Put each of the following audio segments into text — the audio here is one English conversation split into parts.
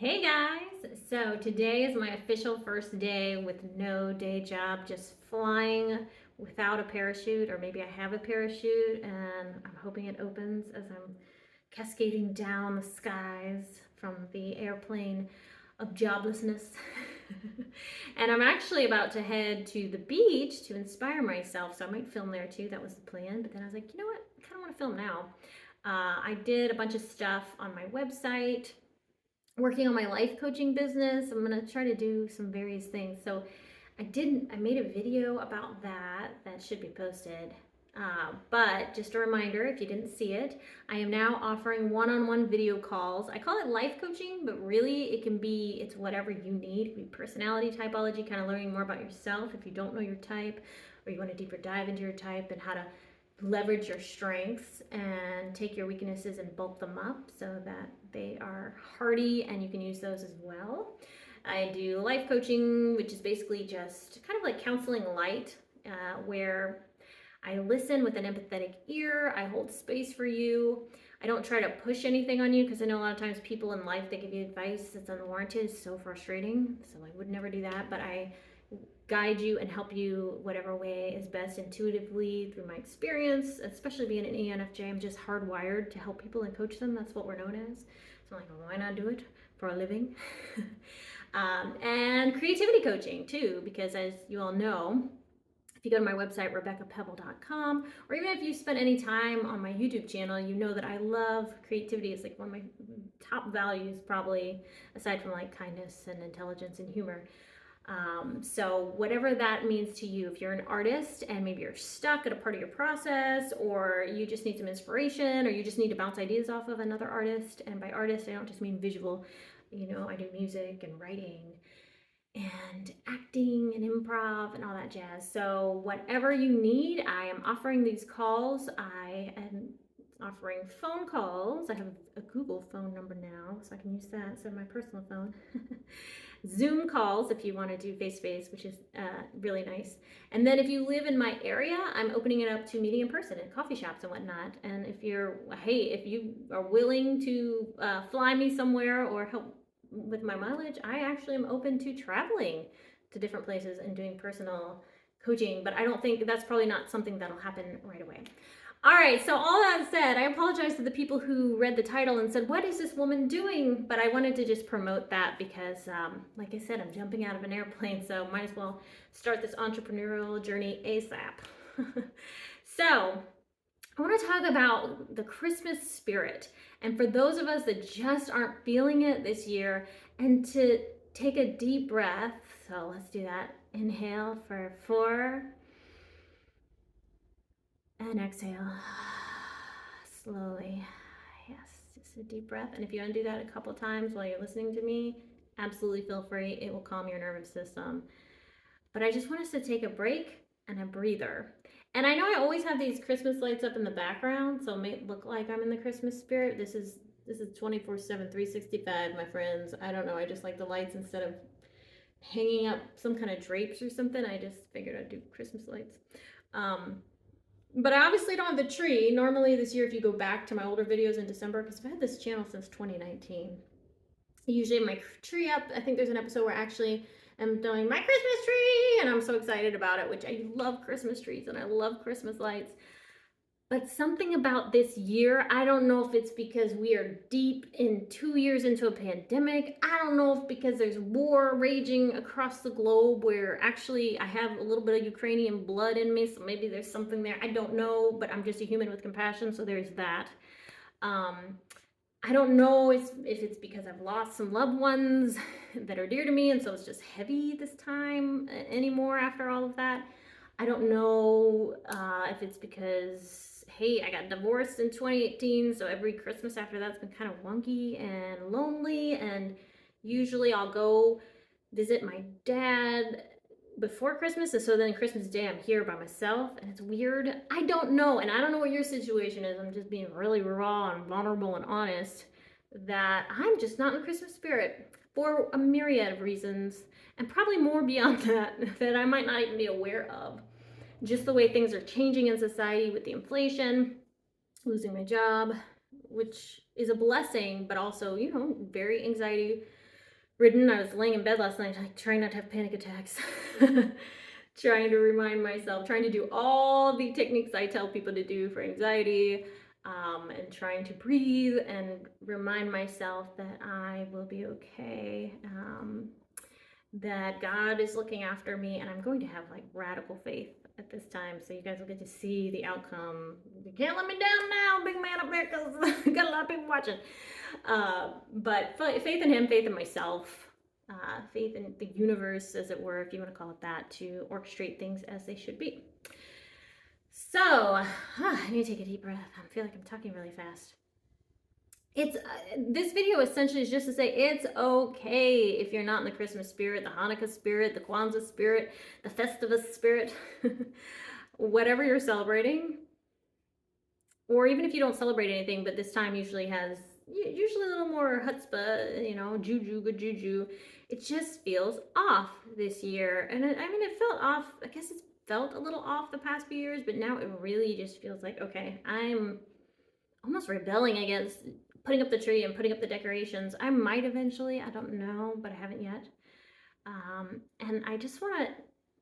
Hey guys! So today is my official first day with no day job, just flying without a parachute, or maybe I have a parachute and I'm hoping it opens as I'm cascading down the skies from the airplane of joblessness. And I'm actually about to head to the beach to inspire myself, so I might film there too. That was the plan, but then I was like, you know what? I kind of want to film now. I did a bunch of stuff on my website working on my life coaching business. I'm going to try to do some various things. So I made a video about that should be posted. But just a reminder, if you didn't see it, I am now offering one-on-one video calls. I call it life coaching, but really it's whatever you need. It can be personality typology, kind of learning more about yourself if you don't know your type, or you want to deeper dive into your type and how to leverage your strengths and take your weaknesses and bulk them up so that they are hardy and you can use those as well. I do life coaching, which is basically just kind of like counseling light, where I listen with an empathetic ear. I hold space for you. I don't try to push anything on you because I know a lot of times people in life, they give you advice that's unwarranted. It's so frustrating. So I would never do that. But I guide you and help you whatever way is best intuitively through my experience, especially being an ENFJ. I'm just hardwired to help people and coach them. That's what we're known as. So I'm like, well, why not do it for a living? And creativity coaching too, because as you all know, if you go to my website, RebeccaPebble.com, or even if you spend any time on my YouTube channel, you know that I love creativity. It's like one of my top values, probably, aside from like kindness and intelligence and humor. So whatever that means to you, if you're an artist and maybe you're stuck at a part of your process, or you just need some inspiration, or you just need to bounce ideas off of another artist, and by artist, I don't just mean visual, I do music and writing and acting and improv and all that jazz. So whatever you need, I am offering these calls. I am offering phone calls. I have a Google phone number now, so I can use that instead of my personal phone. Zoom calls if you want to do face-to-face, which is really nice. And then if you live in my area, I'm opening it up to meeting in person at coffee shops and whatnot. And if you are willing to fly me somewhere or help with my mileage, I actually am open to traveling to different places and doing personal coaching, but I don't think that's probably not something that'll happen right away. All right, so all that said, I apologize to the people who read the title and said, what is this woman doing? But I wanted to just promote that because, like I said, I'm jumping out of an airplane, so might as well start this entrepreneurial journey ASAP. So, I want to talk about the Christmas spirit. And for those of us that just aren't feeling it this year, and to take a deep breath. So let's do that. Inhale for 4 and exhale slowly. Yes, just a deep breath. And if you want to do that a couple times while you're listening to me, absolutely feel free. It will calm your nervous system. But I just want us to take a break and a breather. And I know I always have these Christmas lights up in the background, so it may look like I'm in the Christmas spirit. This is 24/7, 365, my friends. I don't know. I just like the lights instead of hanging up some kind of drapes or something. I just figured I'd do Christmas lights. But I obviously don't have the tree. Normally this year, if you go back to my older videos in December, because I've had this channel since 2019, usually my tree up. I think there's an episode where actually I'm doing my Christmas tree and I'm so excited about it, which I love Christmas trees and I love Christmas lights. But something about this year, I don't know if it's because we are deep in 2 years into a pandemic. I don't know if because there's war raging across the globe where actually I have a little bit of Ukrainian blood in me, so maybe there's something there. I don't know, but I'm just a human with compassion, so there's that. I don't know if it's because I've lost some loved ones that are dear to me, and so it's just heavy this time anymore after all of that. I don't know if it's because, hey, I got divorced in 2018, so every Christmas after that's been kind of wonky and lonely, and usually I'll go visit my dad before Christmas, and so then Christmas Day I'm here by myself, and it's weird. I don't know, and I don't know what your situation is. I'm just being really raw and vulnerable and honest that I'm just not in the Christmas spirit for a myriad of reasons, and probably more beyond that I might not even be aware of. Just the way things are changing in society with the inflation, losing my job, which is a blessing, but also, very anxiety ridden. I was laying in bed last night, like trying not to have panic attacks, trying to remind myself, trying to do all the techniques I tell people to do for anxiety, and trying to breathe and remind myself that I will be okay. That God is looking after me, and I'm going to have like radical faith at this time, so you guys will get to see the outcome. You can't let me down now, big man up there, because I got a lot of people watching. But faith in Him, faith in myself, faith in the universe, as it were, if you want to call it that, to orchestrate things as they should be. So, I need to take a deep breath. I feel like I'm talking really fast. It's this video essentially is just to say it's okay if you're not in the Christmas spirit, the Hanukkah spirit, the Kwanzaa spirit, the Festivus spirit, whatever you're celebrating, or even if you don't celebrate anything, but this time usually has a little more chutzpah, juju, good juju. It just feels off this year, and it felt off. I guess it's felt a little off the past few years, but now it really just feels like, okay, I'm almost rebelling against putting up the tree and putting up the decorations. I might eventually, I don't know, but I haven't yet. And I just want to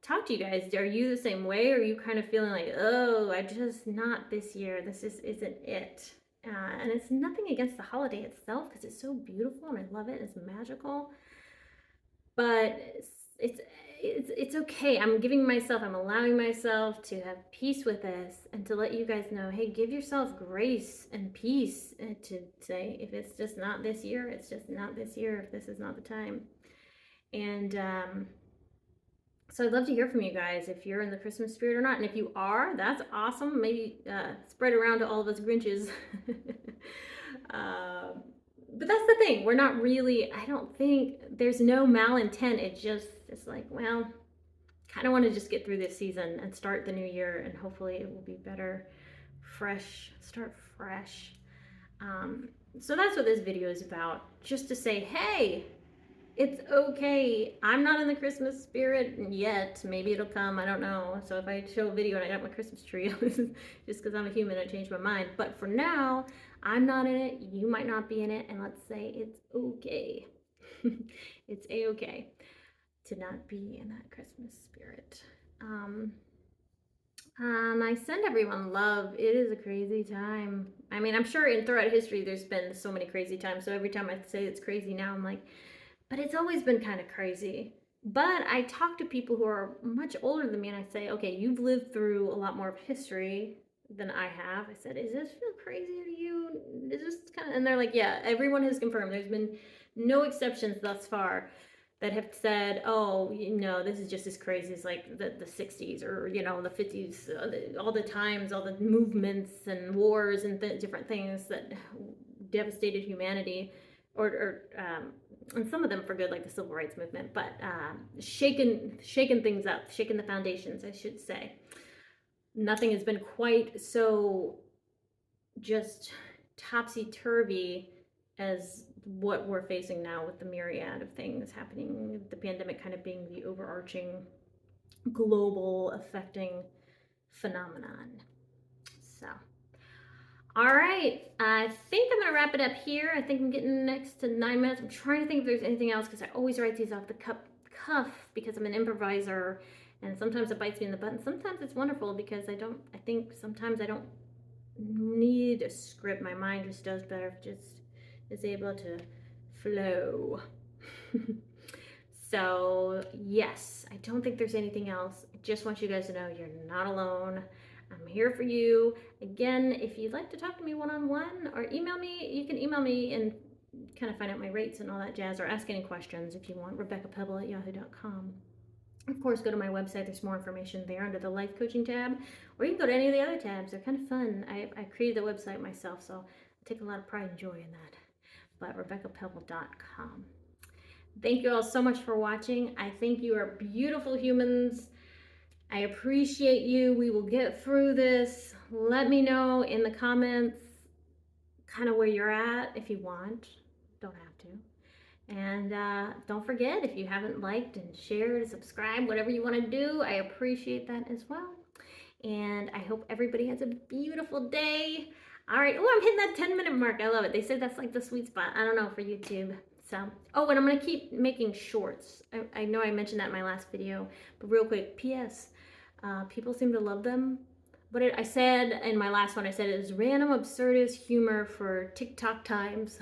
talk to you guys. Are you the same way? Or are you kind of feeling like, oh, I just not this year. This isn't it. And it's nothing against the holiday itself, because it's so beautiful and I love it. It's magical. But it's okay. I'm allowing myself to have peace with this, and to let you guys know, hey, give yourself grace and peace, and to say, if it's just not this year, it's just not this year, if this is not the time. And so I'd love to hear from you guys if you're in the Christmas spirit or not. And if you are, that's awesome. Maybe spread it around to all of us Grinches. But that's the thing. We're not really, I don't think there's no malintent. It's like, well, kind of want to just get through this season and start the new year, and hopefully it will be better, start fresh. So that's what this video is about. Just to say, hey, it's okay. I'm not in the Christmas spirit yet. Maybe it'll come. I don't know. So if I show a video and I got my Christmas tree, just because I'm a human, I changed my mind. But for now, I'm not in it. You might not be in it. And let's say it's okay. It's a-okay to not be in that Christmas spirit. I send everyone love. It is a crazy time. I mean, I'm sure throughout history, there's been so many crazy times. So every time I say it's crazy now, I'm like, but it's always been kind of crazy. But I talk to people who are much older than me, and I say, okay, you've lived through a lot more of history than I have. I said, does this feel crazy to you? Is this kind of, and they're like, yeah, everyone has confirmed. There's been no exceptions thus far that have said, oh, this is just as crazy as like the 60s, or, the 50s, all the times, all the movements and wars and different things that devastated humanity, and some of them for good, like the civil rights movement, but shaken things up, shaken the foundations, I should say. Nothing has been quite so just topsy-turvy as what we're facing now, with the myriad of things happening, the pandemic kind of being the overarching global affecting phenomenon. So, all right, I think I'm gonna wrap it up here. I think I'm getting next to 9 minutes. I'm trying to think if there's anything else, because I always write these off the cuff because I'm an improviser, and sometimes it bites me in the butt, and sometimes it's wonderful because I think sometimes I don't need a script. My mind just does better if it just is able to flow. So yes, I don't think there's anything else. I just want you guys to know you're not alone. I'm here for you. Again, if you'd like to talk to me one-on-one or email me, you can email me and kind of find out my rates and all that jazz, or ask any questions if you want. RebeccaPebble@yahoo.com. Of course, go to my website. There's more information there under the life coaching tab, or you can go to any of the other tabs. They're kind of fun. I created the website myself, so I take a lot of pride and joy in that. But RebeccaPebble.com. Thank you all so much for watching. I think you are beautiful humans. I appreciate you. We will get through this. Let me know in the comments kind of where you're at if you want. Don't have to. And don't forget, if you haven't liked and shared and subscribed, whatever you want to do, I appreciate that as well. And I hope everybody has a beautiful day. All right. Oh, I'm hitting that 10-minute mark. I love it. They said that's like the sweet spot. I don't know, for YouTube. So, oh, and I'm going to keep making shorts. I know I mentioned that in my last video, but real quick, P.S. People seem to love them. But I said in my last one, I said it was random absurdist humor for TikTok times.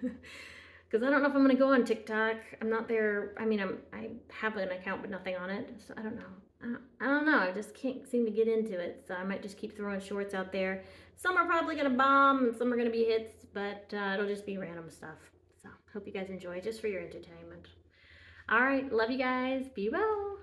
Because I don't know if I'm going to go on TikTok. I'm not there. I mean, I have an account, but nothing on it. So I don't know. I don't know. I just can't seem to get into it. So I might just keep throwing shorts out there. Some are probably going to bomb and some are going to be hits, but it'll just be random stuff. So hope you guys enjoy just for your entertainment. All right. Love you guys. Be well.